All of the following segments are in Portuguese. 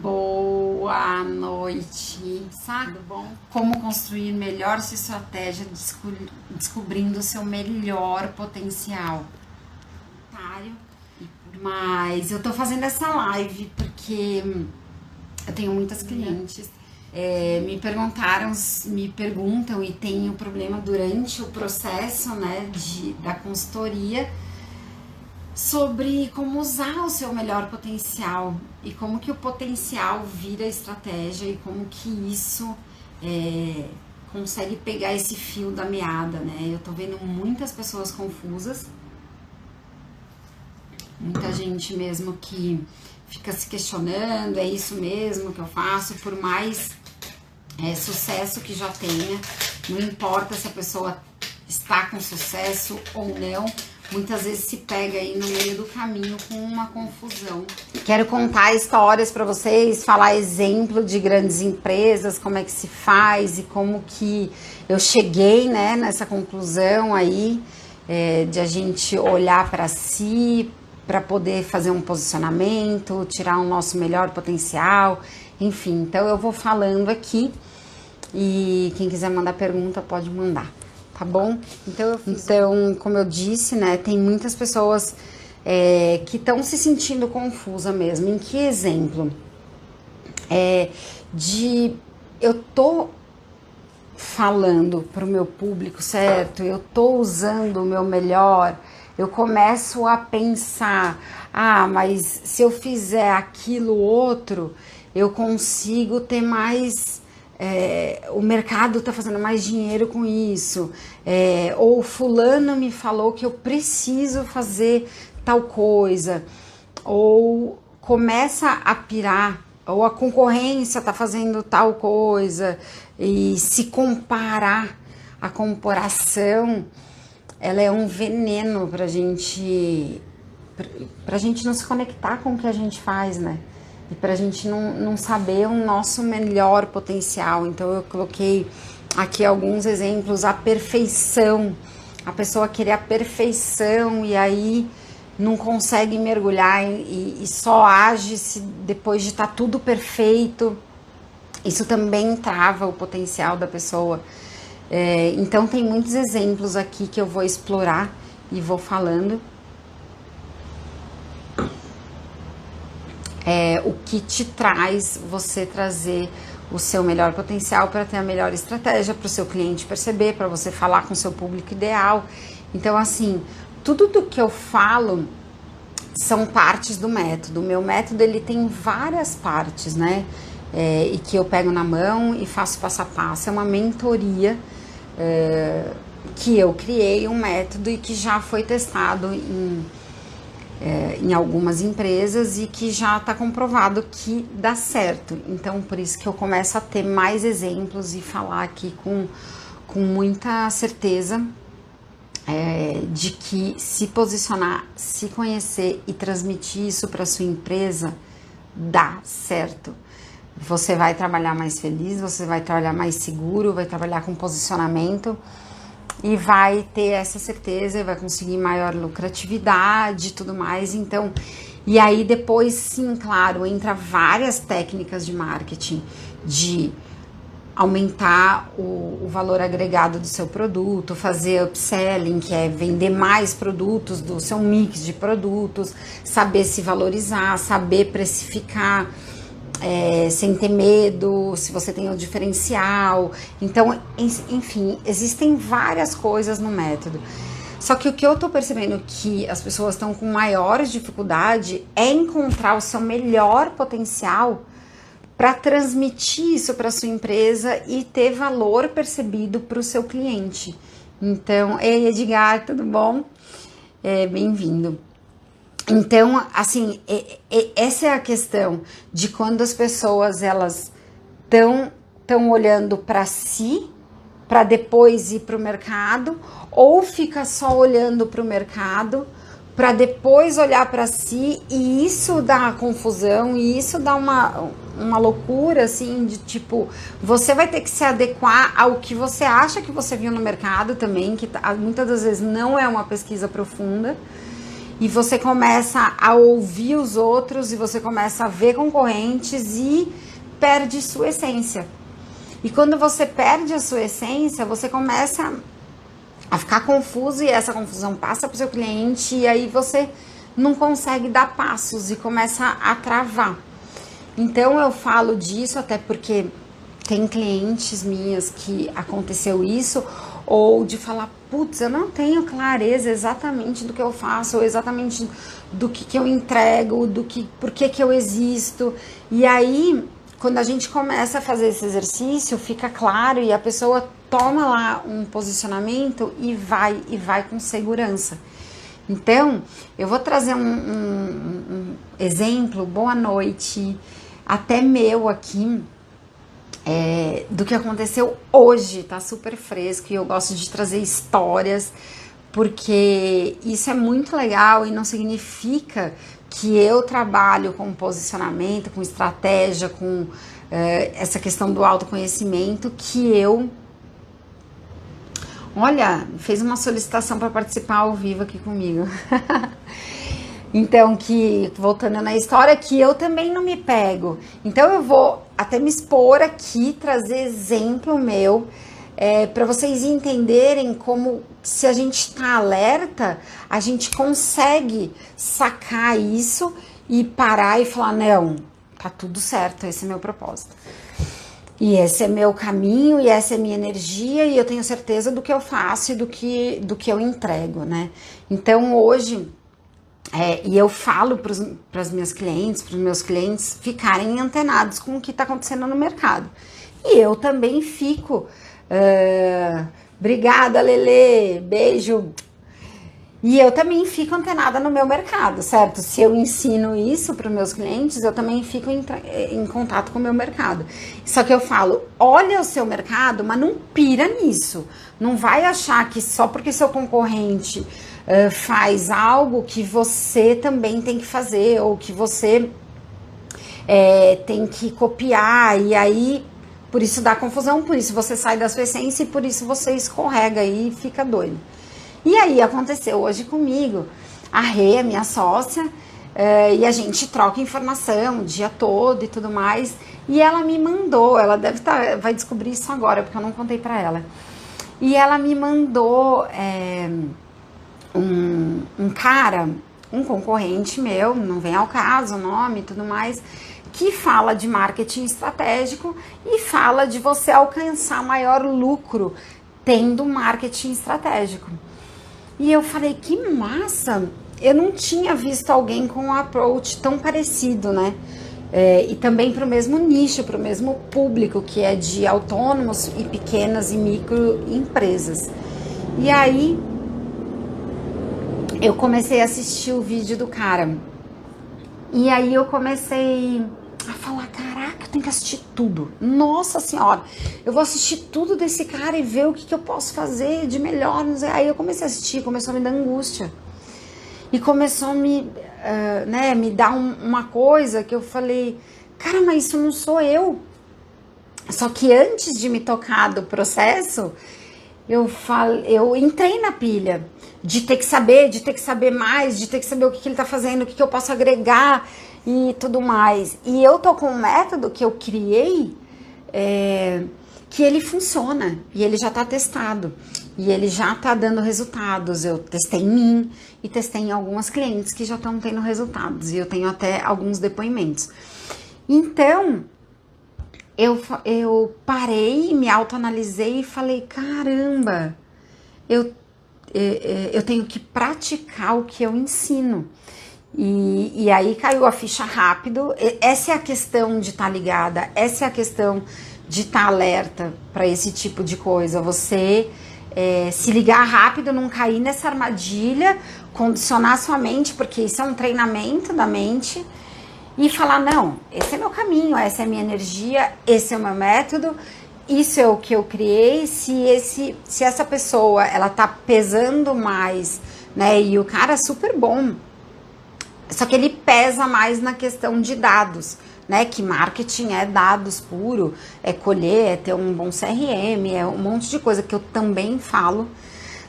Boa noite, sabe? Bom, como construir melhor sua estratégia descobrindo o seu melhor potencial. Mas eu tô fazendo essa live porque eu tenho muitas clientes me perguntam e tem o problema durante o processo, né, da consultoria sobre como usar o seu melhor potencial e como que o potencial vira estratégia e como que isso consegue pegar esse fio da meada, né? Eu tô vendo muitas pessoas confusas, muita gente mesmo que fica se questionando, é isso mesmo que eu faço, por mais sucesso que já tenha, não importa se a pessoa está com sucesso ou não, muitas vezes se pega aí no meio do caminho com uma confusão. Quero contar histórias para vocês, falar exemplo de grandes empresas, como é que se faz e como que eu cheguei, né, nessa conclusão aí, de a gente olhar para si, para poder fazer um posicionamento, tirar o nosso melhor potencial, enfim. Então eu vou falando aqui e quem quiser mandar pergunta pode mandar, tá bom? Então, como eu disse, né, tem muitas pessoas que estão se sentindo confusa mesmo. Em que exemplo? Eu tô falando para o meu público, certo? Eu tô usando o meu melhor, eu começo a pensar, mas se eu fizer aquilo outro, eu consigo ter mais, o mercado tá fazendo mais dinheiro com isso, ou fulano me falou que eu preciso fazer tal coisa, ou começa a pirar, ou a concorrência tá fazendo tal coisa, e se comparar, a comparação, ela é um veneno pra gente não se conectar com o que a gente faz, né? E pra gente não saber o nosso melhor potencial. Então eu coloquei aqui alguns exemplos, a perfeição, a pessoa querer a perfeição e aí não consegue mergulhar e só age se depois de estar tudo perfeito. Isso também trava o potencial da pessoa. Então tem muitos exemplos aqui que eu vou explorar e vou falando. O que te traz você trazer o seu melhor potencial para ter a melhor estratégia, para o seu cliente perceber, para você falar com o seu público ideal. Então, assim, tudo do que eu falo são partes do método. O meu método, ele tem várias partes, né? E que eu pego na mão e faço passo a passo. É uma mentoria que eu criei, um método e que já foi testado em algumas empresas e que já está comprovado que dá certo. Então, por isso que eu começo a ter mais exemplos e falar aqui com muita certeza de que se posicionar, se conhecer e transmitir isso para sua empresa dá certo. Você vai trabalhar mais feliz, você vai trabalhar mais seguro, vai trabalhar com posicionamento e vai ter essa certeza e vai conseguir maior lucratividade e tudo mais. Então, e aí depois, sim, claro, entra várias técnicas de marketing, de aumentar o valor agregado do seu produto, fazer upselling, que é vender mais produtos do seu mix de produtos, saber se valorizar, saber precificar, sem ter medo, se você tem o diferencial. Então, enfim, existem várias coisas no método. Só que o que eu tô percebendo que as pessoas estão com maior dificuldade é encontrar o seu melhor potencial para transmitir isso para sua empresa e ter valor percebido para o seu cliente. Então, ei Edgar, tudo bom? Bem-vindo. Então, assim, essa é a questão de quando as pessoas elas estão olhando para si, para depois ir para o mercado, ou fica só olhando para o mercado, para depois olhar para si, e isso dá confusão, e isso dá uma loucura, assim, de tipo, você vai ter que se adequar ao que você acha que você viu no mercado também, que muitas das vezes não é uma pesquisa profunda. e você começa a ouvir os outros, e você começa a ver concorrentes e perde sua essência. E quando você perde a sua essência, você começa a ficar confuso, e essa confusão passa para o seu cliente, e aí você não consegue dar passos e começa a travar. Então eu falo disso até porque tem clientes minhas que aconteceu isso, ou de falar, putz, eu não tenho clareza exatamente do que eu faço, ou exatamente do que eu entrego, por que eu existo. E aí, quando a gente começa a fazer esse exercício, fica claro, e a pessoa toma lá um posicionamento e vai com segurança. Então, eu vou trazer um exemplo, boa noite, até meu aqui, do que aconteceu hoje, tá super fresco, e eu gosto de trazer histórias, porque isso é muito legal e não significa que eu trabalho com posicionamento, com estratégia, com essa questão do autoconhecimento, que eu... Olha, fez uma solicitação para participar ao vivo aqui comigo. Então, voltando na história, que eu também não me pego. Então, eu vou até me expor aqui, trazer exemplo meu, para vocês entenderem como, se a gente está alerta, a gente consegue sacar isso e parar e falar, não, tá tudo certo, esse é meu propósito. E esse é meu caminho, e essa é minha energia, e eu tenho certeza do que eu faço e do que eu entrego, né? Então, hoje, e eu falo para as minhas clientes, para os meus clientes ficarem antenados com o que está acontecendo no mercado. E eu também fico. Obrigada, Lelê, beijo. E eu também fico antenada no meu mercado, certo? Se eu ensino isso para os meus clientes, eu também fico em contato com o meu mercado. Só que eu falo, olha o seu mercado, mas não pira nisso. Não vai achar que só porque seu concorrente faz algo que você também tem que fazer, ou que você tem que copiar, e aí por isso dá confusão, por isso você sai da sua essência, e por isso você escorrega e fica doido. E aí aconteceu hoje comigo, a Rê, a minha sócia, e a gente troca informação o dia todo e tudo mais, e ela me mandou, ela vai descobrir isso agora, porque eu não contei pra ela, e ela me mandou um cara, um concorrente meu, não vem ao caso o nome e tudo mais, que fala de marketing estratégico e fala de você alcançar maior lucro tendo marketing estratégico. E eu falei, que massa! Eu não tinha visto alguém com um approach tão parecido, né? E também para o mesmo nicho, para o mesmo público, que é de autônomos e pequenas e microempresas. E aí, eu comecei a assistir o vídeo do cara. E aí eu comecei a falar, caraca, eu tenho que assistir tudo. Nossa senhora, eu vou assistir tudo desse cara e ver o que eu posso fazer de melhor. Aí eu comecei a assistir, começou a me dar angústia. E começou a me dar uma coisa que eu falei, cara, mas isso não sou eu. Só que antes de me tocar do processo, eu entrei na pilha de ter que saber mais, de ter que saber o que ele tá fazendo, o que eu posso agregar e tudo mais. E eu tô com um método que eu criei, que ele funciona, e ele já tá testado, e ele já tá dando resultados. Eu testei em mim e testei em algumas clientes que já estão tendo resultados, e eu tenho até alguns depoimentos. Então, eu parei, me autoanalisei e falei, caramba, eu tenho que praticar o que eu ensino. E aí caiu a ficha rápido. Essa é a questão de estar ligada, essa é a questão de estar alerta para esse tipo de coisa. Você se ligar rápido, não cair nessa armadilha, condicionar sua mente, porque isso é um treinamento da mente, e falar, não, esse é meu caminho, essa é a minha energia, esse é o meu método, isso é o que eu criei. Se essa pessoa, ela tá pesando mais, né, e o cara é super bom, só que ele pesa mais na questão de dados, né, que marketing é dados puro, é colher, é ter um bom CRM, é um monte de coisa que eu também falo,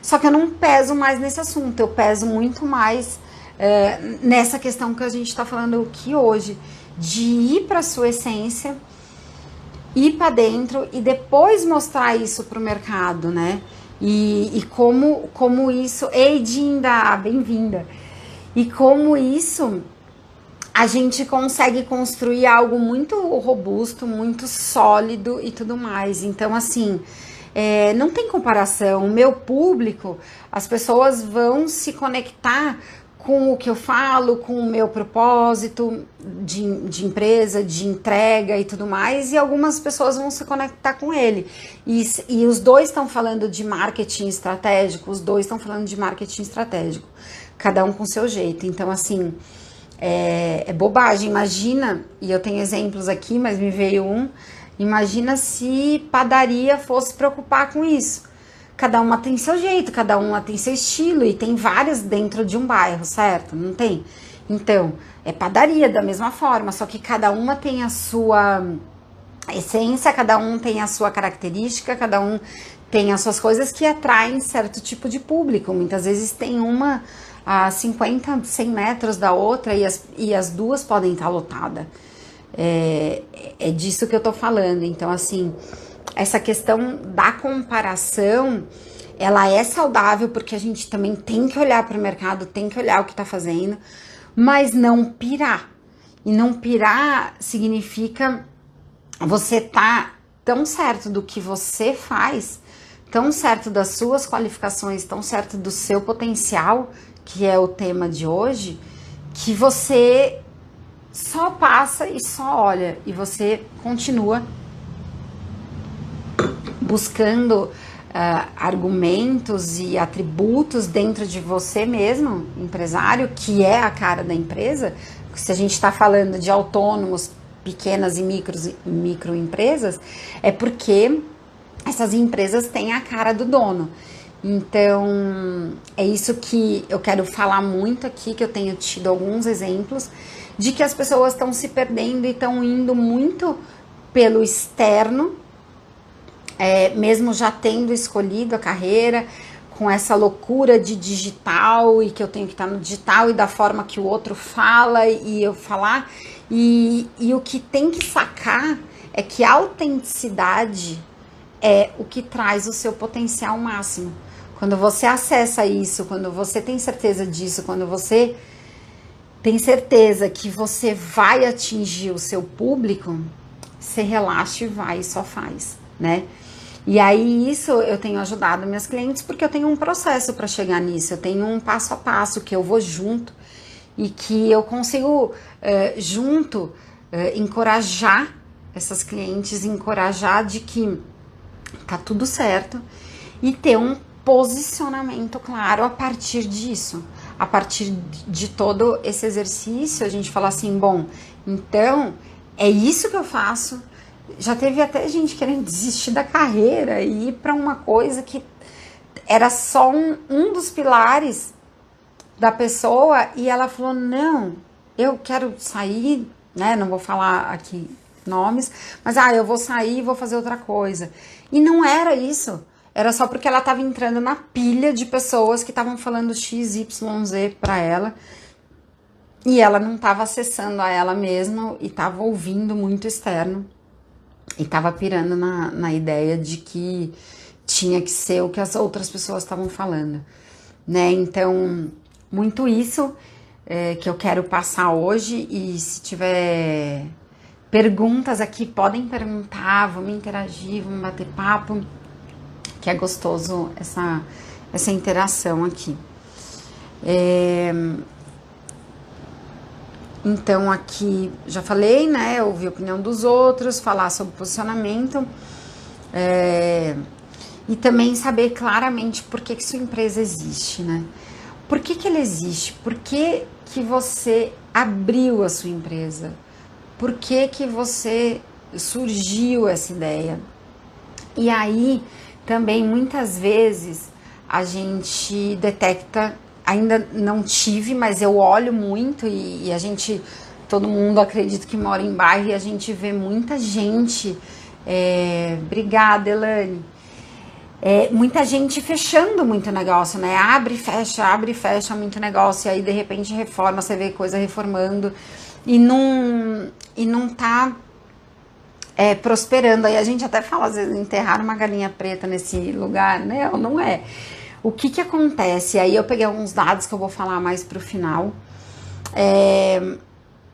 só que eu não peso mais nesse assunto, eu peso muito mais nessa questão que a gente está falando aqui hoje, de ir para sua essência, ir para dentro e depois mostrar isso para o mercado, né? E como isso... Ei, Dinda, bem-vinda! E como isso a gente consegue construir algo muito robusto, muito sólido e tudo mais. Então, assim, não tem comparação. O meu público, as pessoas vão se conectar com o que eu falo, com o meu propósito de empresa, de entrega e tudo mais, e algumas pessoas vão se conectar com ele. E os dois estão falando de marketing estratégico, os dois estão falando de marketing estratégico, cada um com seu jeito. Então, assim, é bobagem. Imagina, e eu tenho exemplos aqui, mas me veio imagina se padaria fosse se preocupar com isso. Cada uma tem seu jeito, cada uma tem seu estilo, e tem várias dentro de um bairro, certo? Não tem? Então, é padaria da mesma forma, só que cada uma tem a sua essência, cada um tem a sua característica, cada um tem as suas coisas que atraem certo tipo de público. Muitas vezes tem uma a 50, 100 metros da outra e as duas podem estar lotadas. É disso que eu tô falando. Então, assim, essa questão da comparação, ela é saudável, porque a gente também tem que olhar para o mercado, tem que olhar o que está fazendo, mas não pirar. E não pirar significa você tá tão certo do que você faz, tão certo das suas qualificações, tão certo do seu potencial, que é o tema de hoje, que você só passa e só olha, e você continua buscando argumentos e atributos dentro de você mesmo, empresário, que é a cara da empresa. Se a gente está falando de autônomos, pequenas e microempresas, é porque essas empresas têm a cara do dono. Então, é isso que eu quero falar muito aqui, que eu tenho tido alguns exemplos, de que as pessoas estão se perdendo e estão indo muito pelo externo, mesmo já tendo escolhido a carreira, com essa loucura de digital, e que eu tenho que estar no digital e da forma que o outro fala e eu falar, e o que tem que sacar é que a autenticidade é o que traz o seu potencial máximo. Quando você acessa isso, quando você tem certeza disso, quando você tem certeza que você vai atingir o seu público, você relaxa e vai e só faz, né? E aí isso eu tenho ajudado minhas clientes, porque eu tenho um processo para chegar nisso, eu tenho um passo a passo que eu vou junto e que eu consigo junto encorajar essas clientes, encorajar de que tá tudo certo e ter um posicionamento claro a partir disso. A partir de todo esse exercício, a gente fala assim, bom, então é isso que eu faço. Já teve até gente querendo desistir da carreira e ir para uma coisa que era só um dos pilares da pessoa, e ela falou, não, eu quero sair, né, não vou falar aqui nomes, mas eu vou sair e vou fazer outra coisa. E não era isso, era só porque ela estava entrando na pilha de pessoas que estavam falando X, Y, Z para ela, e ela não estava acessando a ela mesma e estava ouvindo muito externo. E tava pirando na ideia de que tinha que ser o que as outras pessoas estavam falando, né? Então, muito isso que eu quero passar hoje. E se tiver perguntas aqui, podem perguntar, vamos interagir, vamos bater papo, que é gostoso essa interação aqui. Então, aqui já falei, né? Ouvir a opinião dos outros, falar sobre posicionamento, e também saber claramente por que sua empresa existe, né? Por que ela existe? Por que você abriu a sua empresa? Por que você surgiu essa ideia? E aí, também, muitas vezes, a gente detecta. Ainda não tive, mas eu olho muito e a gente, todo mundo acredita que mora em bairro, e a gente vê muita gente, obrigada, Elane, Muita gente fechando muito negócio, né? Abre e fecha muito negócio, e aí de repente reforma, você vê coisa reformando e não tá prosperando. Aí a gente até fala, às vezes, enterrar uma galinha preta nesse lugar, né? Ou não é. O que acontece? Aí eu peguei alguns dados que eu vou falar mais pro final.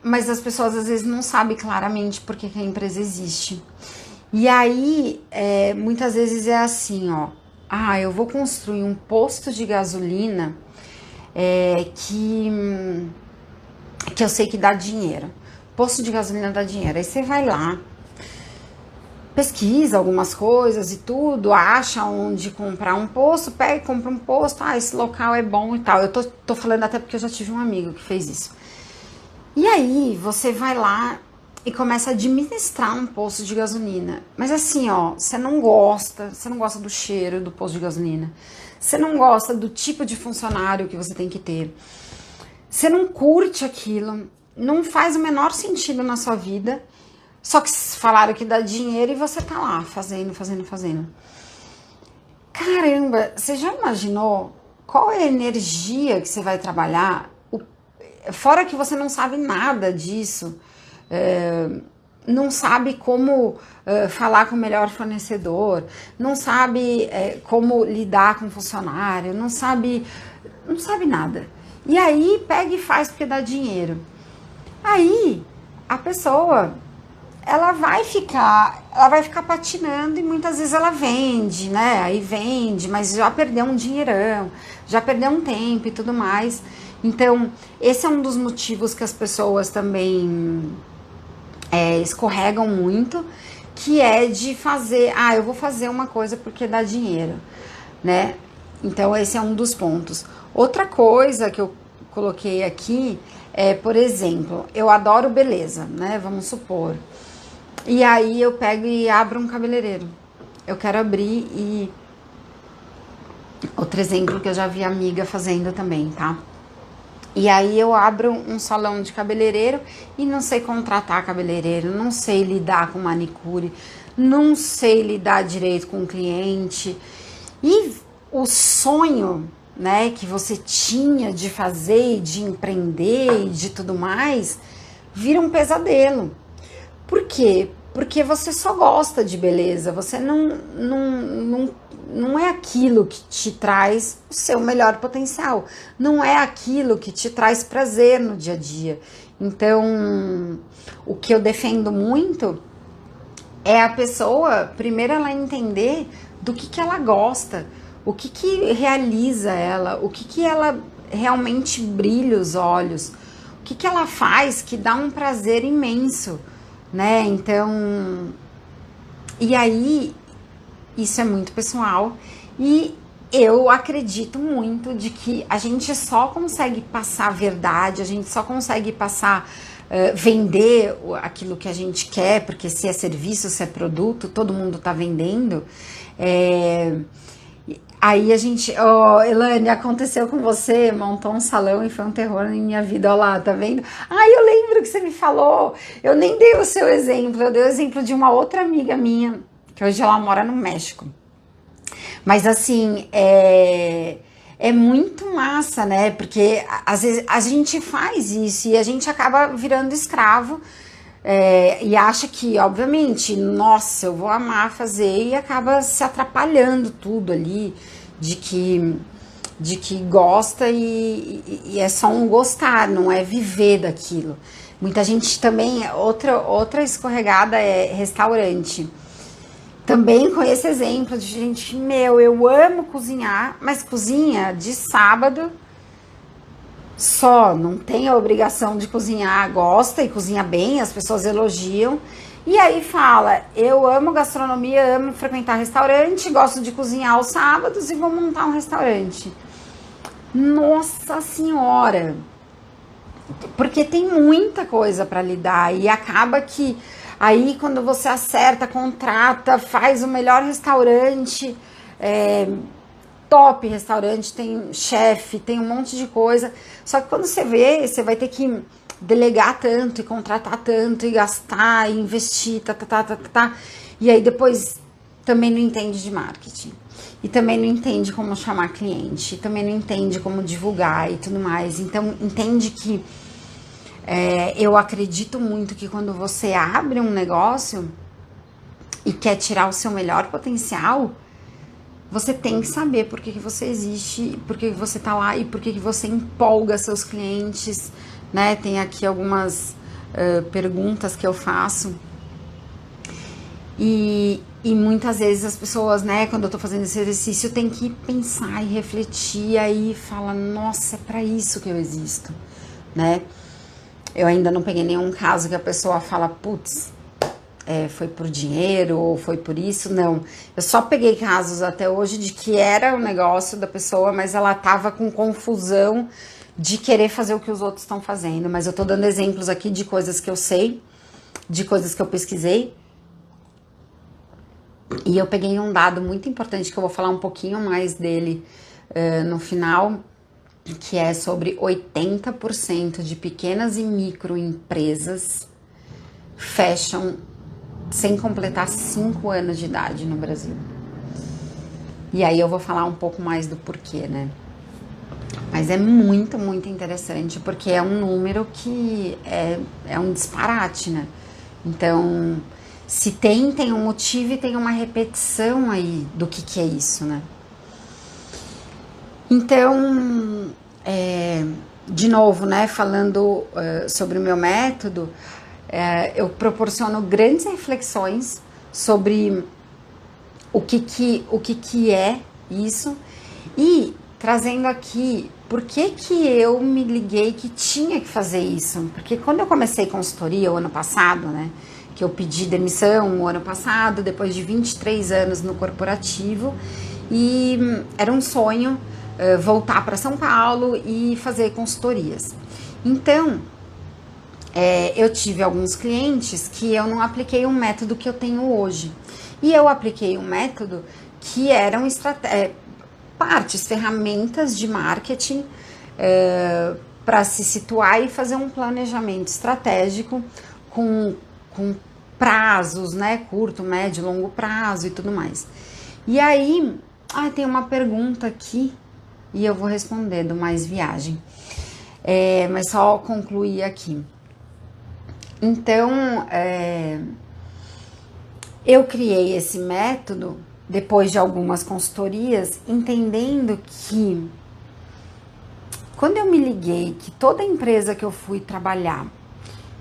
Mas as pessoas às vezes não sabem claramente por que a empresa existe. E aí, muitas vezes é assim, ó. Eu vou construir um posto de gasolina que eu sei que dá dinheiro. Posto de gasolina dá dinheiro. Aí você vai lá, pesquisa algumas coisas e tudo, acha onde comprar um posto, pega e compra um posto. Esse local é bom e tal. Eu tô falando até porque eu já tive um amigo que fez isso. E aí, você vai lá e começa a administrar um posto de gasolina. Mas assim, ó, você não gosta do cheiro do posto de gasolina. Você não gosta do tipo de funcionário que você tem que ter. Você não curte aquilo, não faz o menor sentido na sua vida. Só que falaram que dá dinheiro e você tá lá, fazendo. Caramba, você já imaginou qual é a energia que você vai trabalhar? Fora que você não sabe nada disso, não sabe como falar com o melhor fornecedor, não sabe como lidar com o funcionário, não sabe nada. E aí pega e faz porque dá dinheiro. Aí a pessoa ela vai ficar patinando e muitas vezes ela vende, né? Aí vende, mas já perdeu um dinheirão, já perdeu um tempo e tudo mais. Então, esse é um dos motivos que as pessoas também escorregam muito, que é de fazer, eu vou fazer uma coisa porque dá dinheiro, né? Então, esse é um dos pontos. Outra coisa que eu coloquei aqui por exemplo, eu adoro beleza, né? Vamos supor. E aí eu pego e abro um cabeleireiro. Eu quero abrir e... Outro exemplo que eu já vi amiga fazendo também, tá? E aí eu abro um salão de cabeleireiro e não sei contratar cabeleireiro, não sei lidar com manicure, não sei lidar direito com o cliente. E o sonho, né, que você tinha de fazer, de empreender e de tudo mais, vira um pesadelo. Por quê? Porque você só gosta de beleza, você não é aquilo que te traz o seu melhor potencial, não é aquilo que te traz prazer no dia a dia. Então, o que eu defendo muito é a pessoa, primeiro ela entender do que ela gosta, o que realiza ela, o que ela realmente brilha os olhos, o que ela faz que dá um prazer imenso, né? Então, e aí, isso é muito pessoal e eu acredito muito de que a gente só consegue passar a verdade, a gente só consegue passar, vender aquilo que a gente quer, porque se é serviço, se é produto, todo mundo tá vendendo. Aí a gente, Elane, aconteceu com você, montou um salão e foi um terror em minha vida, ó lá, tá vendo? Eu lembro que você me falou, eu nem dei o seu exemplo, eu dei o exemplo de uma outra amiga minha, que hoje ela mora no México. Mas assim, é muito massa, né? Porque às vezes a gente faz isso e a gente acaba virando escravo e acha que, obviamente, nossa, eu vou amar fazer e acaba se atrapalhando tudo ali, de que gosta e é só um gostar, não é viver daquilo. Muita gente também, outra escorregada é restaurante. Também conheço exemplo de gente, eu amo cozinhar, mas cozinha de sábado só, não tem a obrigação de cozinhar, gosta e cozinha bem, as pessoas elogiam. E aí fala, eu amo gastronomia, amo frequentar restaurante, gosto de cozinhar aos sábados e vou montar um restaurante. Nossa Senhora! Porque tem muita coisa para lidar e acaba que aí quando você acerta, contrata, faz o melhor restaurante, top restaurante, tem chefe, tem um monte de coisa. Só que quando você vê, você vai ter que delegar tanto e contratar tanto e gastar e investir, e aí depois também não entende de marketing. e também não entende como chamar cliente, e também não entende como divulgar e tudo mais. Então, entende que eu acredito muito que quando você abre um negócio e quer tirar o seu melhor potencial, você tem que saber por que você existe, por que você tá lá e por que você empolga seus clientes, né? Tem aqui algumas perguntas que eu faço. E muitas vezes as pessoas, né, quando eu tô fazendo esse exercício, tem que pensar e refletir, aí fala, nossa, é pra isso que eu existo, né? Eu ainda não peguei nenhum caso que a pessoa fala, putz, foi por dinheiro ou foi por isso, não. Eu só peguei casos até hoje de que era o negócio da pessoa, mas ela tava com confusão de querer fazer o que os outros estão fazendo. Mas eu tô dando exemplos aqui de coisas que eu sei, de coisas que eu pesquisei. E eu peguei um dado muito importante que eu vou falar um pouquinho mais dele no final, que é sobre 80% de pequenas e microempresas fecham sem completar 5 anos de idade no Brasil. E aí eu vou falar um pouco mais do porquê, né? Mas é muito, muito interessante, porque é um número que é um disparate, né? Então, se tem um motivo e tem uma repetição aí do que é isso, né? Então, de novo, né, falando sobre o meu método, eu proporciono grandes reflexões sobre o que é isso e trazendo aqui por que eu me liguei que tinha que fazer isso. Porque quando eu comecei consultoria o ano passado, né, que eu pedi demissão o ano passado, depois de 23 anos no corporativo, e era um sonho voltar para São Paulo e fazer consultorias. Então, eu tive alguns clientes que eu não apliquei um método que eu tenho hoje. E eu apliquei um método que eram partes, ferramentas de marketing para se situar e fazer um planejamento estratégico com prazos, né? Curto, médio, longo prazo e tudo mais. E aí, tem uma pergunta aqui e eu vou responder do Mais Viagem. Mas só concluir aqui. Então, eu criei esse método depois de algumas consultorias, entendendo que quando eu me liguei que toda empresa que eu fui trabalhar,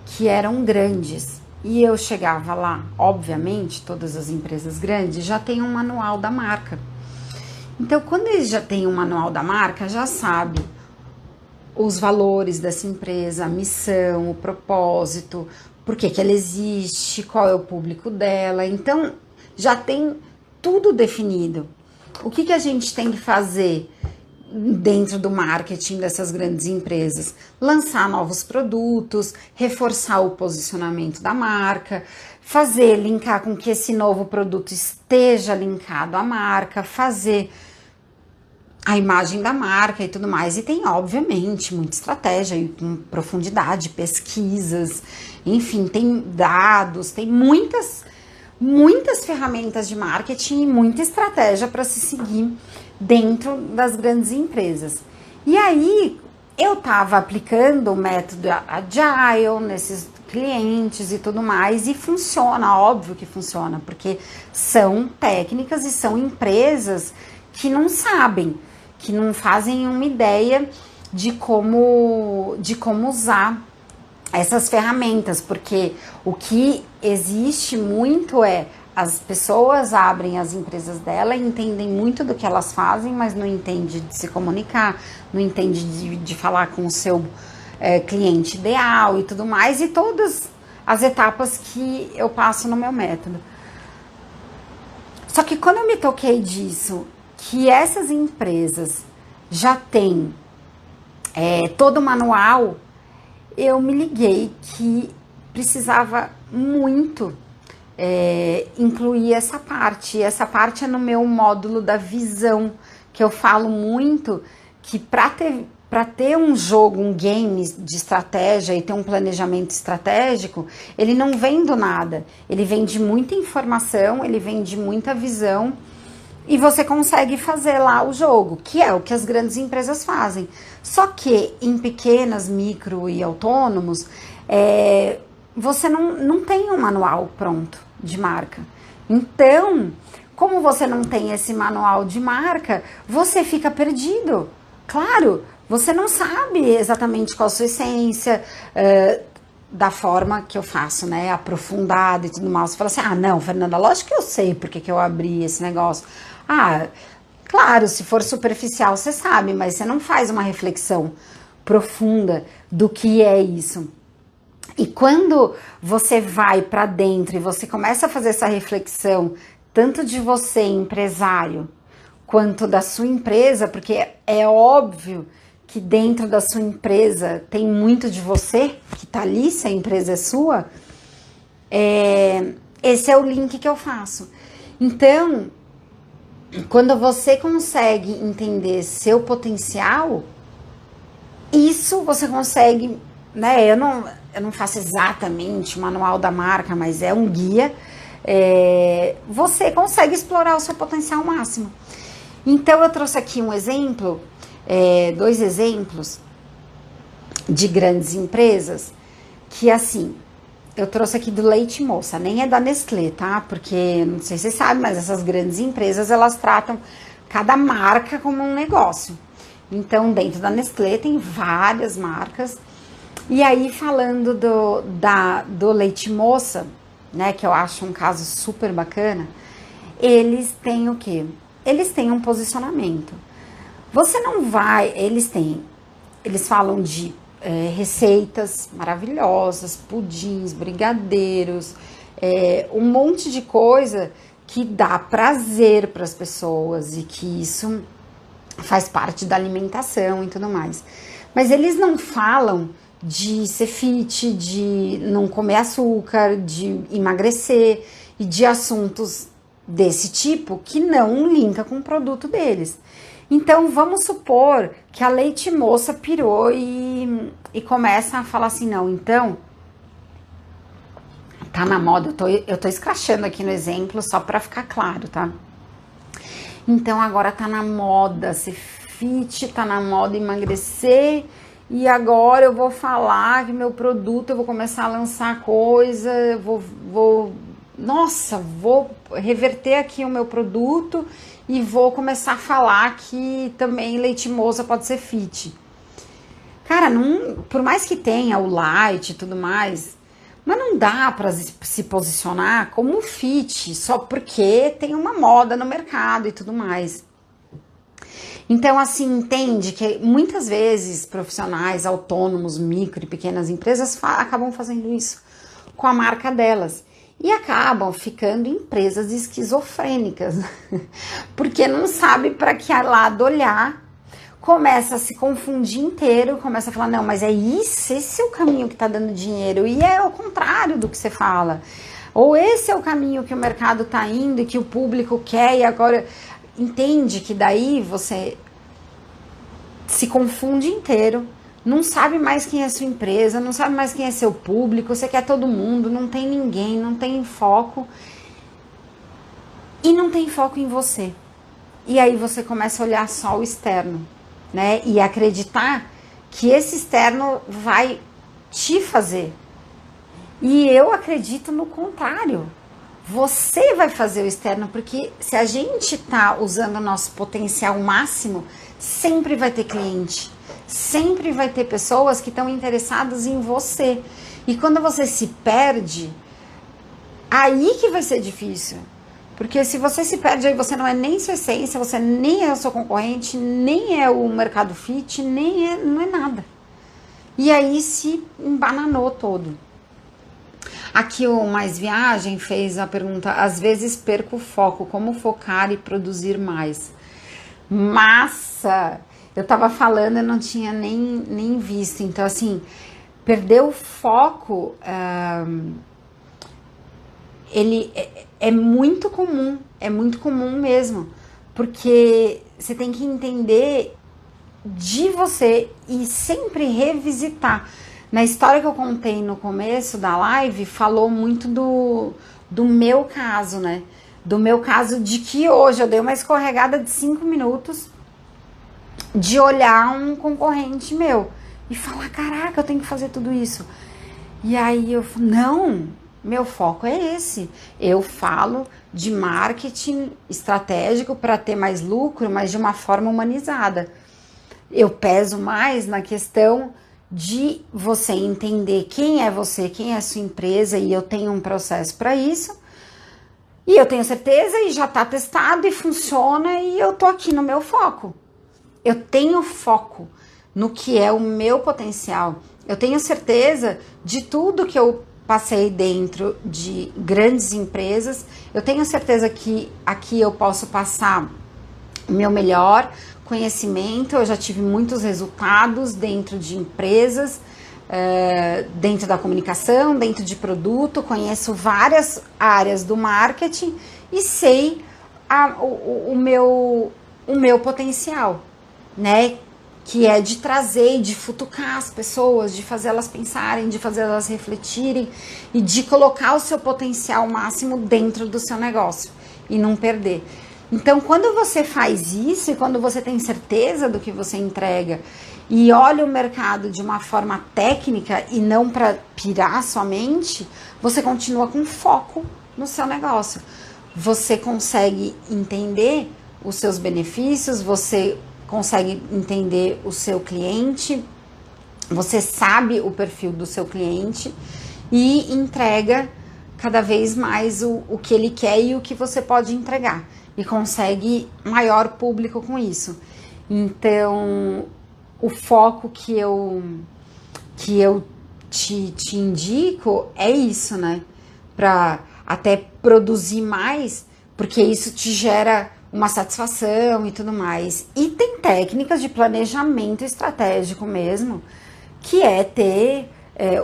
que eram grandes, e eu chegava lá, obviamente, todas as empresas grandes já têm um manual da marca. Então, quando eles já têm um manual da marca, já sabe os valores dessa empresa, a missão, o propósito, por que ela existe, qual é o público dela. Então, já tem tudo definido. O que a gente tem que fazer dentro do marketing dessas grandes empresas? Lançar novos produtos, reforçar o posicionamento da marca, linkar com que esse novo produto esteja linkado à marca, fazer a imagem da marca e tudo mais. E tem, obviamente, muita estratégia e com profundidade, pesquisas, enfim, tem dados, tem muitas ferramentas de marketing e muita estratégia para se seguir dentro das grandes empresas. E aí, eu estava aplicando o método Agile nesses clientes e tudo mais, e funciona, óbvio que funciona, porque são técnicas e são empresas que não sabem, que não fazem uma ideia de como usar essas ferramentas, porque o que existe muito as pessoas abrem as empresas dela, entendem muito do que elas fazem, mas não entende de se comunicar, não entende de falar com o seu cliente ideal e tudo mais, e todas as etapas que eu passo no meu método. Só que quando eu me toquei disso, que essas empresas já têm todo o manual, eu me liguei que precisava muito incluir essa parte. E essa parte é no meu módulo da visão, que eu falo muito que para ter um jogo, um game de estratégia e ter um planejamento estratégico, ele não vem do nada. Ele vem de muita informação, ele vem de muita visão e você consegue fazer lá o jogo, que é o que as grandes empresas fazem. Só que em pequenas, micro e autônomos, você não tem um manual pronto de marca. Então, como você não tem esse manual de marca, você fica perdido. Claro, você não sabe exatamente qual a sua essência, da forma que eu faço, né, aprofundada e tudo mais. Você fala assim, ah, não, Fernanda, lógico que eu sei porque que eu abri esse negócio. Ah, claro, se for superficial você sabe, mas você não faz uma reflexão profunda do que é isso. E quando você vai para dentro e você começa a fazer essa reflexão, tanto de você, empresário, quanto da sua empresa, porque é óbvio que dentro da sua empresa tem muito de você que tá ali, se a empresa é sua, esse é o link que eu faço. Então, quando você consegue entender seu potencial, isso você consegue, né? Eu não faço exatamente o manual da marca, mas é um guia. Você consegue explorar o seu potencial máximo. Então, eu trouxe aqui um exemplo, 2 exemplos de grandes empresas, que assim, eu trouxe aqui do Leite Moça, nem é da Nestlé, tá? Porque, não sei se você sabe, mas essas grandes empresas, elas tratam cada marca como um negócio. Então, dentro da Nestlé tem várias marcas. E aí, falando do Leite Moça, né, que eu acho um caso super bacana, eles têm o quê? Eles têm um posicionamento. Você não vai, eles falam de receitas maravilhosas, pudins, brigadeiros, um monte de coisa que dá prazer para as pessoas e que isso faz parte da alimentação e tudo mais. Mas eles não falam de ser fit, de não comer açúcar, de emagrecer e de assuntos desse tipo que não linka com o produto deles. Então, vamos supor que a Leite Moça pirou e começa a falar assim, não, então, tá na moda, eu tô escrachando aqui no exemplo só pra ficar claro, tá? Então, agora tá na moda ser fit, tá na moda emagrecer, e agora eu vou falar que meu produto, eu vou começar a lançar coisa, eu vou reverter aqui o meu produto e vou começar a falar que também Leite Moça pode ser fit. Cara, por mais que tenha o light e tudo mais, mas não dá para se posicionar como fit só porque tem uma moda no mercado e tudo mais. Então, assim, entende que muitas vezes profissionais, autônomos, micro e pequenas empresas acabam fazendo isso com a marca delas. E acabam ficando empresas esquizofrênicas, porque não sabe para que lado olhar, começa a se confundir inteiro, começa a falar, não, mas esse é o caminho que está dando dinheiro, e é o contrário do que você fala. Ou esse é o caminho que o mercado está indo e que o público quer, e agora entende que daí você se confunde inteiro, não sabe mais quem é sua empresa, não sabe mais quem é seu público, você quer todo mundo, não tem ninguém, não tem foco e não tem foco em você. E aí você começa a olhar só o externo, né? E acreditar que esse externo vai te fazer. E eu acredito no contrário. Você vai fazer o externo, porque se a gente tá usando o nosso potencial máximo, sempre vai ter cliente. Sempre vai ter pessoas que estão interessadas em você. E quando você se perde, aí que vai ser difícil. Porque se você se perde, aí você não é nem sua essência, você nem é o seu concorrente, nem é o mercado fit, não é nada. E aí se embananou todo. Aqui o Mais Viagem fez a pergunta, às vezes perco o foco, como focar e produzir mais? Massa! Eu tava falando, eu não tinha nem visto. Então, assim, perder o foco, ele é muito comum mesmo. Porque você tem que entender de você e sempre revisitar. Na história que eu contei no começo da live, falou muito do meu caso, né? do meu caso de que hoje eu dei uma escorregada de 5 minutos de olhar um concorrente meu e falar, caraca, eu tenho que fazer tudo isso. E aí eu falo, não, meu foco é esse. Eu falo de marketing estratégico para ter mais lucro, mas de uma forma humanizada. Eu peso mais na questão de você entender quem é você, quem é a sua empresa, e eu tenho um processo para isso. E eu tenho certeza e já está testado e funciona, e eu tô aqui no meu foco. Eu tenho foco no que é o meu potencial. Eu tenho certeza de tudo que eu passei dentro de grandes empresas. Eu tenho certeza que aqui eu posso passar o meu melhor conhecimento. Eu já tive muitos resultados dentro de empresas, dentro da comunicação, dentro de produto. Conheço várias áreas do marketing e sei o meu potencial, né? Que é de trazer, de futucar as pessoas, de fazer elas pensarem, de fazer elas refletirem e de colocar o seu potencial máximo dentro do seu negócio e não perder. Então, quando você faz isso e quando você tem certeza do que você entrega e olha o mercado de uma forma técnica e não para pirar somente, você continua com foco no seu negócio. Você consegue entender os seus benefícios, você consegue entender o seu cliente, você sabe o perfil do seu cliente e entrega cada vez mais o que ele quer e o que você pode entregar, e consegue maior público com isso. Então, o foco que eu te indico é isso, né? Para até produzir mais, porque isso te gera uma satisfação e tudo mais. E tem técnicas de planejamento estratégico mesmo, que é ter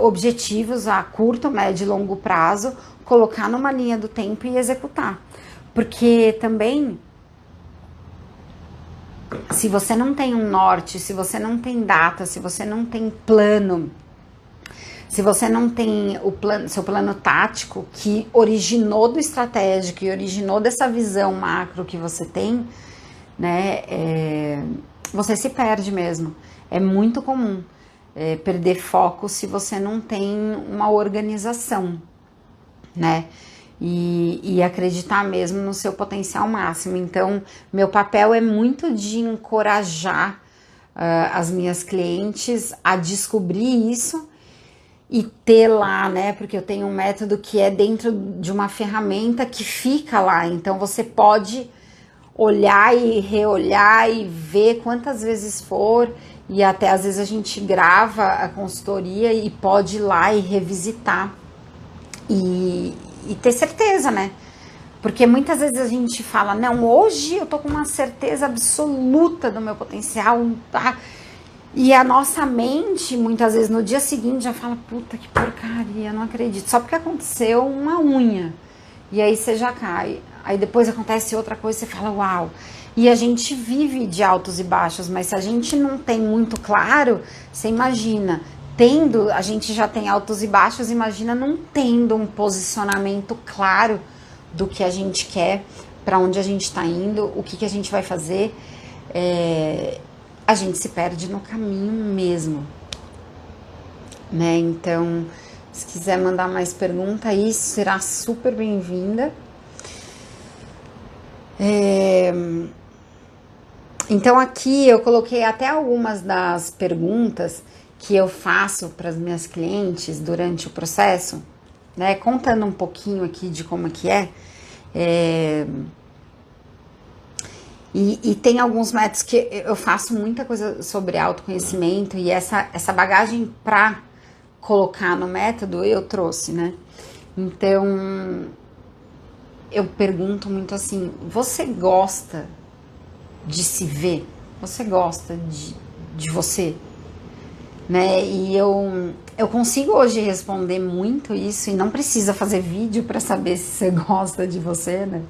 objetivos a curto, médio e longo prazo, colocar numa linha do tempo e executar. Porque também, se você não tem um norte, se você não tem data, se você não tem plano, se você não tem seu plano tático que originou do estratégico e originou dessa visão macro que você tem, né, você se perde mesmo. É muito comum perder foco se você não tem uma organização, né? E acreditar mesmo no seu potencial máximo. Então, meu papel é muito de encorajar as minhas clientes a descobrir isso e ter lá, né? Porque eu tenho um método que é dentro de uma ferramenta que fica lá. Então, você pode olhar e reolhar e ver quantas vezes for, e até às vezes a gente grava a consultoria e pode ir lá e revisitar e ter certeza, né? Porque muitas vezes a gente fala, não, hoje eu tô com uma certeza absoluta do meu potencial, tá? E a nossa mente, muitas vezes, no dia seguinte já fala, puta que porcaria, não acredito. Só porque aconteceu uma unha. E aí você já cai. Aí depois acontece outra coisa e você fala, uau. E a gente vive de altos e baixos, mas se a gente não tem muito claro, você imagina, a gente já tem altos e baixos, imagina não tendo um posicionamento claro do que a gente quer, para onde a gente está indo, o que a gente vai fazer. A gente se perde no caminho mesmo, né? Então, se quiser mandar mais pergunta aí, será super bem-vinda. Então, aqui eu coloquei até algumas das perguntas que eu faço para as minhas clientes durante o processo, né? Contando um pouquinho aqui de como que é. E tem alguns métodos que eu faço muita coisa sobre autoconhecimento, e essa bagagem para colocar no método eu trouxe, né? Então, eu pergunto muito assim, você gosta de se ver? Você gosta de você? Né? E eu consigo hoje responder muito isso, e não precisa fazer vídeo para saber se você gosta de você, né?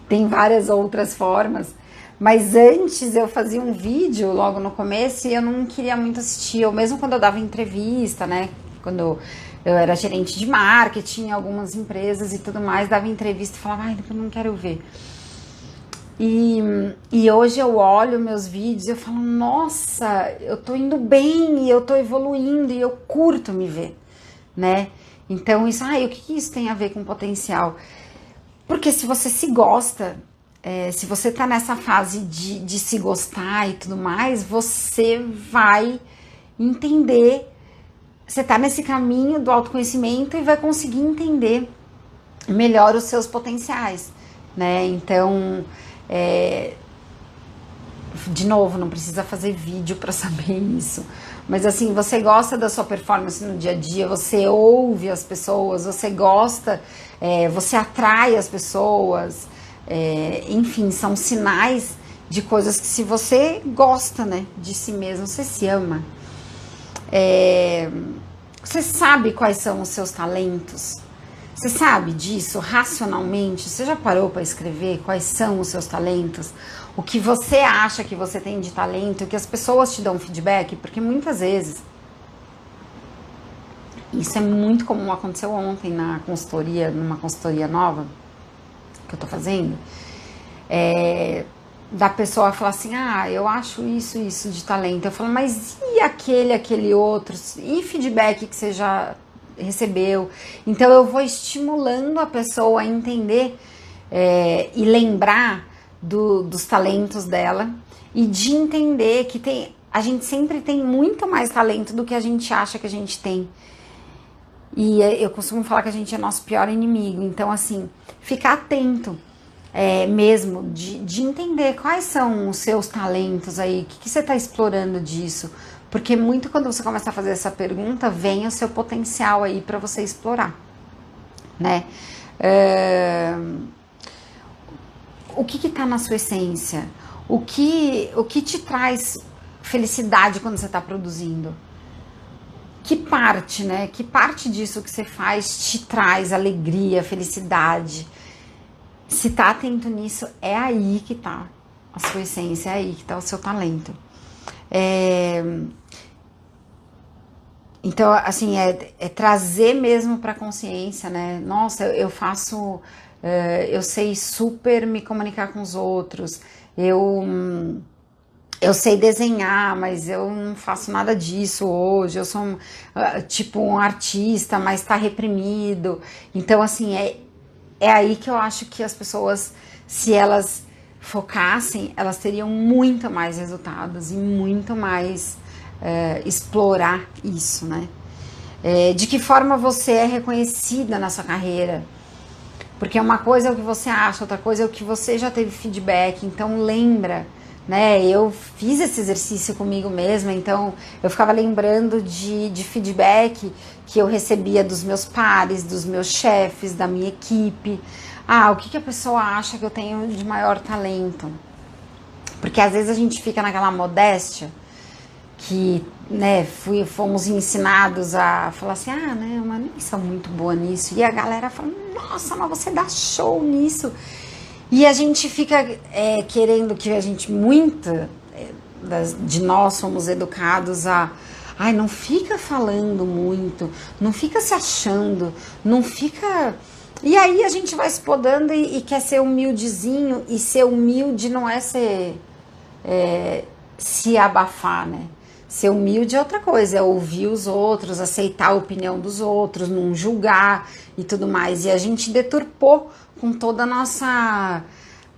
Tem várias outras formas. Mas antes eu fazia um vídeo logo no começo e eu não queria muito assistir, ou mesmo quando eu dava entrevista, né? Quando Eu era gerente de marketing em algumas empresas e tudo mais, dava entrevista e falava, ai, eu não quero ver. E hoje eu olho meus vídeos e eu falo, nossa, eu tô indo bem, e eu tô evoluindo, e eu curto me ver, né? Então isso, o que isso tem a ver com potencial? Porque se você se gosta, se você tá nessa fase de se gostar e tudo mais, você vai entender, você tá nesse caminho do autoconhecimento e vai conseguir entender melhor os seus potenciais, né? Então, de novo, não precisa fazer vídeo para saber isso. Mas assim, você gosta da sua performance no dia a dia, você ouve as pessoas, você gosta, você atrai as pessoas, enfim, são sinais de coisas que se você gosta, né, de si mesmo, você se ama. Você sabe quais são os seus talentos? Você sabe disso racionalmente? Você já parou para escrever quais são os seus talentos? O que você acha que você tem de talento, que as pessoas te dão feedback? Porque muitas vezes, isso é muito comum, aconteceu ontem na consultoria, numa consultoria nova que eu tô fazendo, da pessoa falar assim, eu acho isso de talento. Eu falo, mas e aquele outro? E feedback que você já recebeu? Então eu vou estimulando a pessoa a entender e lembrar dos talentos dela e de entender que a gente sempre tem muito mais talento do que a gente acha que a gente tem. E eu costumo falar que a gente é nosso pior inimigo. Então, assim, ficar atento mesmo de entender quais são os seus talentos aí, o que você está explorando disso. Porque muito quando você começa a fazer essa pergunta, vem o seu potencial aí para você explorar, né? O que está na sua essência? O que te traz felicidade quando você está produzindo? Que parte, né? Que parte disso que você faz te traz alegria, felicidade? Se tá atento nisso, é aí que tá a sua essência, é aí que tá o seu talento. Então, assim, é trazer mesmo pra consciência, né? Nossa, eu faço... eu sei super me comunicar com os outros. Eu sei desenhar, mas eu não faço nada disso hoje. Eu sou tipo um artista, mas tá reprimido. Então, assim, é aí que eu acho que as pessoas, se elas focassem, elas teriam muito mais resultados e muito mais explorar isso, né? De que forma você é reconhecida na sua carreira? Porque uma coisa é o que você acha, outra coisa é o que você já teve feedback. Então lembra, né? Eu fiz esse exercício comigo mesma, então eu ficava lembrando de feedback que eu recebia dos meus pares, dos meus chefes, da minha equipe. O que a pessoa acha que eu tenho de maior talento? Porque às vezes a gente fica naquela modéstia que, né, fomos ensinados a falar assim, né, mas nem sou muito boa nisso. E a galera fala, nossa, mas você dá show nisso. E a gente fica querendo que a gente, de nós somos educados não fica falando muito, não fica se achando, não fica... E aí a gente vai se podando e quer ser humildezinho, e ser humilde não é se abafar, né? Ser humilde é outra coisa, é ouvir os outros, aceitar a opinião dos outros, não julgar e tudo mais. E a gente deturpou com toda a nossa...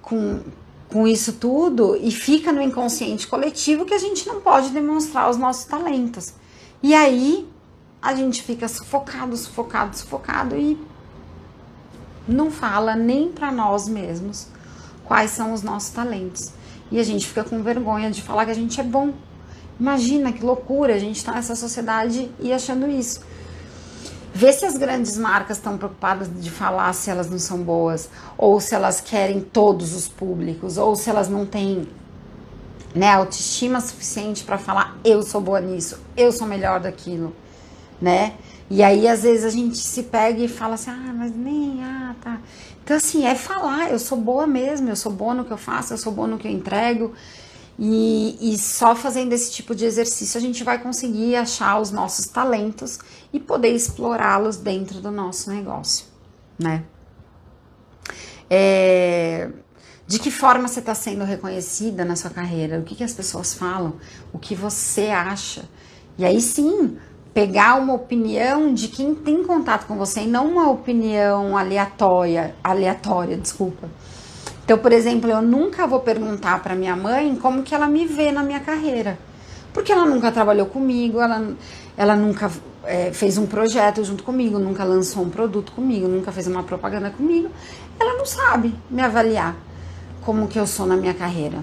com isso tudo, e fica no inconsciente coletivo que a gente não pode demonstrar os nossos talentos. E aí a gente fica sufocado e não fala nem para nós mesmos quais são os nossos talentos. E a gente fica com vergonha de falar que a gente é bom. Imagina que loucura a gente estar nessa sociedade e achando isso. Vê se as grandes marcas estão preocupadas de falar se elas não são boas, ou se elas querem todos os públicos, ou se elas não têm, né, autoestima suficiente para falar eu sou boa nisso, eu sou melhor daquilo, né? E aí às vezes a gente se pega e fala assim, mas nem, tá. Então assim, é falar, eu sou boa mesmo, eu sou boa no que eu faço, eu sou boa no que eu entrego. E só fazendo esse tipo de exercício a gente vai conseguir achar os nossos talentos e poder explorá-los dentro do nosso negócio, né? De que forma você está sendo reconhecida na sua carreira? O que as pessoas falam? O que você acha? E aí sim, pegar uma opinião de quem tem contato com você e não uma opinião aleatória, desculpa. Então, por exemplo, eu nunca vou perguntar para minha mãe como que ela me vê na minha carreira, porque ela nunca trabalhou comigo, ela nunca fez um projeto junto comigo, nunca lançou um produto comigo, nunca fez uma propaganda comigo. Ela não sabe me avaliar como que eu sou na minha carreira.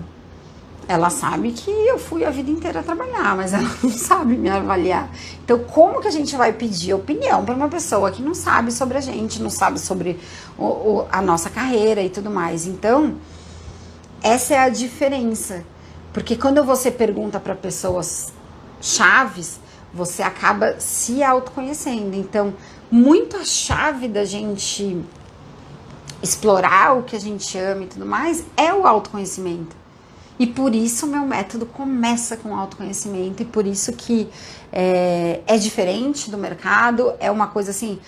Ela sabe que eu fui a vida inteira trabalhar, mas ela não sabe me avaliar. Então, como que a gente vai pedir opinião para uma pessoa que não sabe sobre a gente, não sabe sobre a nossa carreira e tudo mais? Então, essa é a diferença. Porque quando você pergunta para pessoas chaves, você acaba se autoconhecendo. Então, muito a chave da gente explorar o que a gente ama e tudo mais é o autoconhecimento. E por isso o meu método começa com autoconhecimento, e por isso que é diferente do mercado, é uma coisa assim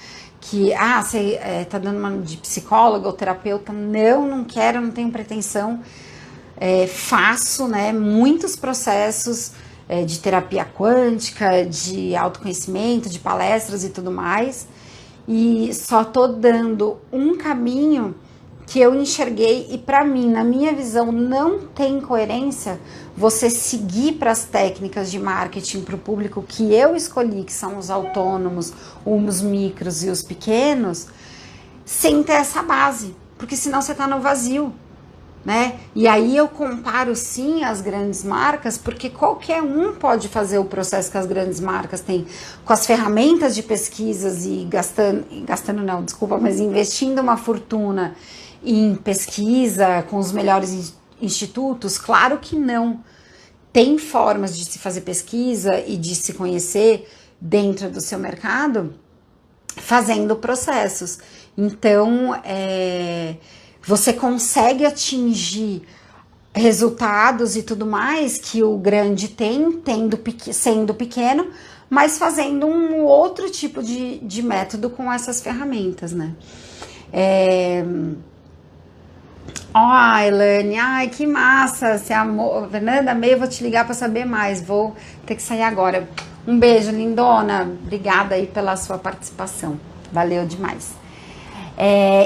que, você tá dando uma de psicóloga ou terapeuta, não quero, não tenho pretensão, faço, né, muitos processos de terapia quântica, de autoconhecimento, de palestras e tudo mais, e só tô dando um caminho que eu enxerguei, e para mim, na minha visão, não tem coerência você seguir para as técnicas de marketing para o público que eu escolhi, que são os autônomos, os micros e os pequenos, sem ter essa base, porque senão você está no vazio, né? E aí eu comparo sim as grandes marcas, porque qualquer um pode fazer o processo que as grandes marcas têm, com as ferramentas de pesquisas e investindo uma fortuna em pesquisa com os melhores institutos. Claro que não. Tem formas de se fazer pesquisa e de se conhecer dentro do seu mercado fazendo processos. Então, você consegue atingir resultados e tudo mais que o grande tem, sendo pequeno, mas fazendo um outro tipo de método com essas ferramentas, né? Elaine, que massa, você amou. Fernanda, eu vou te ligar para saber mais, vou ter que sair agora. Um beijo, lindona, obrigada aí pela sua participação, valeu demais.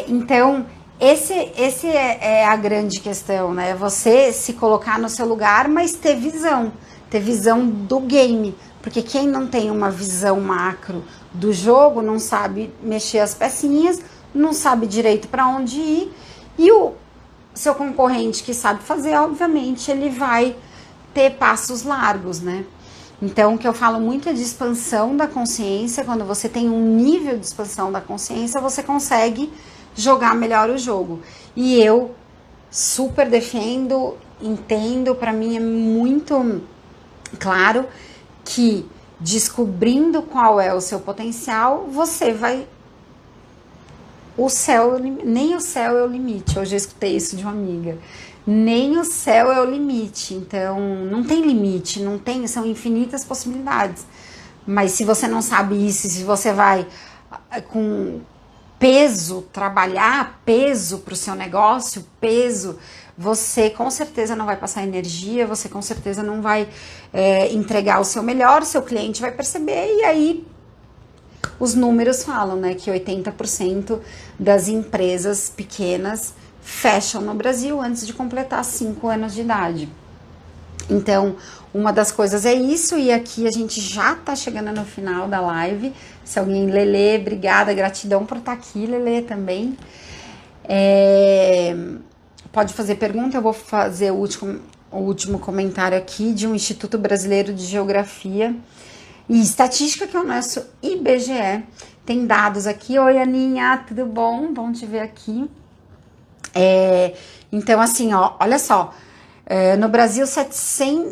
Então, esse é a grande questão, né? Você se colocar no seu lugar, mas ter visão do game, porque quem não tem uma visão macro do jogo, não sabe mexer as pecinhas, não sabe direito para onde ir, e o seu concorrente que sabe fazer, obviamente, ele vai ter passos largos, né? Então, o que eu falo muito é de expansão da consciência. Quando você tem um nível de expansão da consciência, você consegue jogar melhor o jogo. E eu super defendo, entendo, para mim é muito claro que descobrindo qual é o seu potencial, você vai... nem o céu é o limite. Hoje eu escutei isso de uma amiga. Nem o céu é o limite. Então, não tem limite, são infinitas possibilidades. Mas se você não sabe isso, se você vai com peso, trabalhar peso para o seu negócio, você com certeza não vai passar energia, você com certeza não vai entregar o seu melhor, seu cliente vai perceber, e aí os números falam, né, que 80% das empresas pequenas fecham no Brasil antes de completar 5 anos de idade. Então, uma das coisas é isso, e aqui a gente já tá chegando no final da live. Se alguém... Lelê, obrigada, gratidão por estar aqui, Lelê, também. Pode fazer pergunta, eu vou fazer o último comentário aqui de um Instituto Brasileiro de Geografia e Estatística, que é o nosso IBGE. Tem dados aqui. Oi, Aninha, tudo bom? Bom te ver aqui. Então, assim, olha só. No Brasil,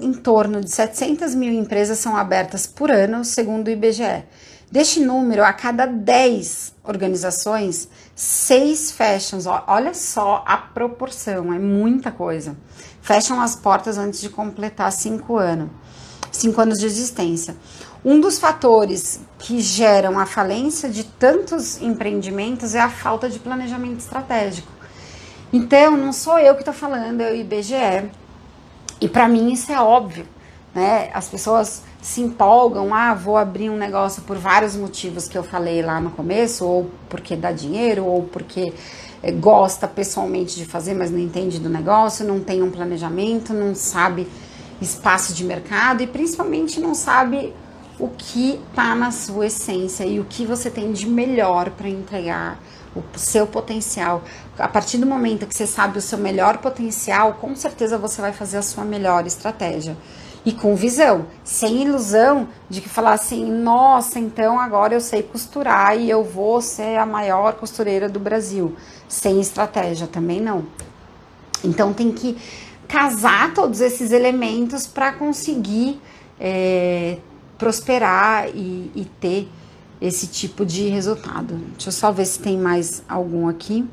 em torno de 700 mil empresas são abertas por ano, segundo o IBGE. Deste número, a cada 10 organizações, 6 fecham. Olha só a proporção, é muita coisa. Fecham as portas antes de completar 5 anos. 5 anos de existência. Um dos fatores que geram a falência de tantos empreendimentos é a falta de planejamento estratégico. Então, não sou eu que estou falando, é o IBGE. E para mim isso é óbvio, né? As pessoas se empolgam, vou abrir um negócio por vários motivos que eu falei lá no começo, ou porque dá dinheiro, ou porque gosta pessoalmente de fazer, mas não entende do negócio, não tem um planejamento, não sabe espaço de mercado e principalmente não sabe o que está na sua essência e o que você tem de melhor para entregar, o seu potencial. A partir do momento que você sabe o seu melhor potencial, com certeza você vai fazer a sua melhor estratégia. E com visão, sem ilusão de que falar assim, nossa, então agora eu sei costurar e eu vou ser a maior costureira do Brasil. Sem estratégia também não. Então tem que casar todos esses elementos para conseguir prosperar e ter esse tipo de resultado. Deixa eu só ver se tem mais algum aqui.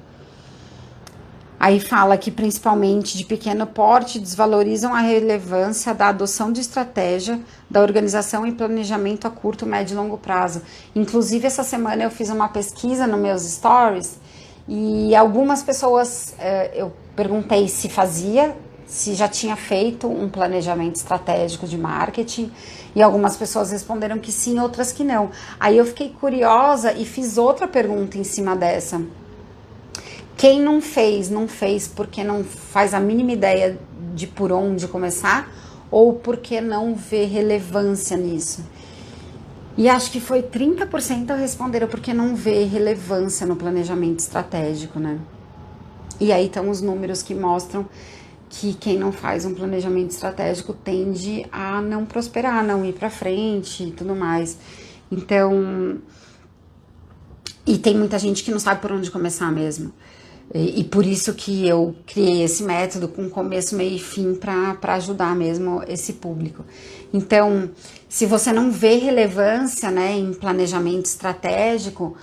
Aí fala que principalmente de pequeno porte desvalorizam a relevância da adoção de estratégia, da organização e planejamento a curto, médio e longo prazo. Inclusive essa semana eu fiz uma pesquisa nos meus stories e algumas pessoas eu perguntei se já tinha feito um planejamento estratégico de marketing e algumas pessoas responderam que sim, outras que não. Aí eu fiquei curiosa e fiz outra pergunta em cima dessa. Quem não fez porque não faz a mínima ideia de por onde começar ou porque não vê relevância nisso? E acho que foi 30% responderam porque não vê relevância no planejamento estratégico, né? E aí estão os números que mostram que quem não faz um planejamento estratégico tende a não prosperar, não ir para frente e tudo mais. Então, e tem muita gente que não sabe por onde começar mesmo. E por isso que eu criei esse método com começo, meio e fim para ajudar mesmo esse público. Então, se você não vê relevância, né, em planejamento estratégico,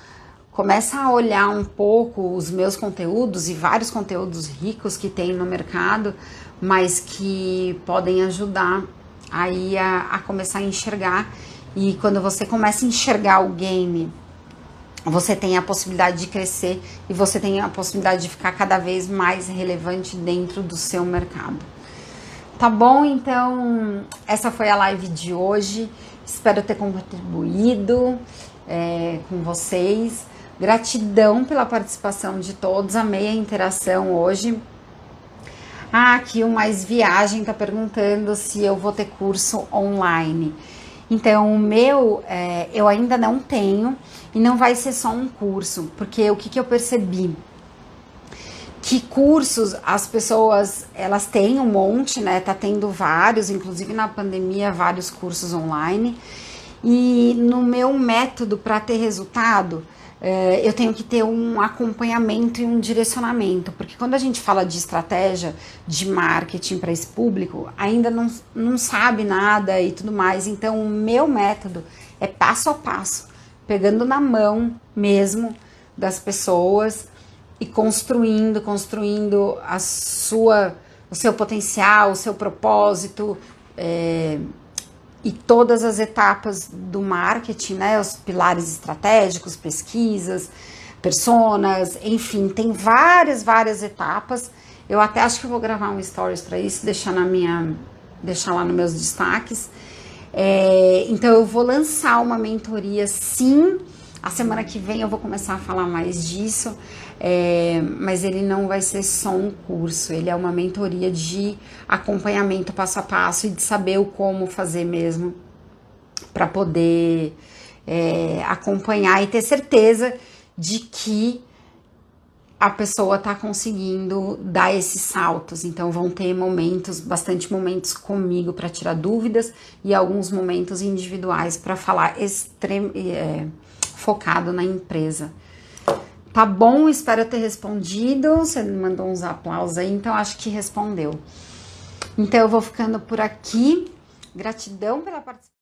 começa a olhar um pouco os meus conteúdos e vários conteúdos ricos que tem no mercado, mas que podem ajudar aí a começar a enxergar. E quando você começa a enxergar o game, você tem a possibilidade de crescer e você tem a possibilidade de ficar cada vez mais relevante dentro do seu mercado. Tá bom? Então, essa foi a live de hoje. Espero ter contribuído com vocês. Gratidão pela participação de todos. Amei a interação hoje. Aqui o Mais Viagem tá perguntando se eu vou ter curso online. Então, o meu, eu ainda não tenho e não vai ser só um curso, porque o que eu percebi? Que cursos as pessoas, elas têm um monte, né? Tá tendo vários, inclusive na pandemia, vários cursos online. E no meu método para ter resultado, eu tenho que ter um acompanhamento e um direcionamento, porque quando a gente fala de estratégia de marketing para esse público, ainda não sabe nada e tudo mais. Então, o meu método é passo a passo, pegando na mão mesmo das pessoas e construindo o seu potencial, o seu propósito, e todas as etapas do marketing, né, os pilares estratégicos, pesquisas, personas, enfim, tem várias etapas. Eu até acho que eu vou gravar um stories para isso, deixar lá nos meus destaques. Então eu vou lançar uma mentoria, sim. A semana que vem eu vou começar a falar mais disso, mas ele não vai ser só um curso, ele é uma mentoria de acompanhamento passo a passo e de saber o como fazer mesmo para poder acompanhar e ter certeza de que a pessoa está conseguindo dar esses saltos. Então vão ter bastante momentos comigo para tirar dúvidas e alguns momentos individuais para falar focado na empresa. Tá bom? Espero ter respondido. Você me mandou uns aplausos aí, então acho que respondeu. Então eu vou ficando por aqui. Gratidão pela participação.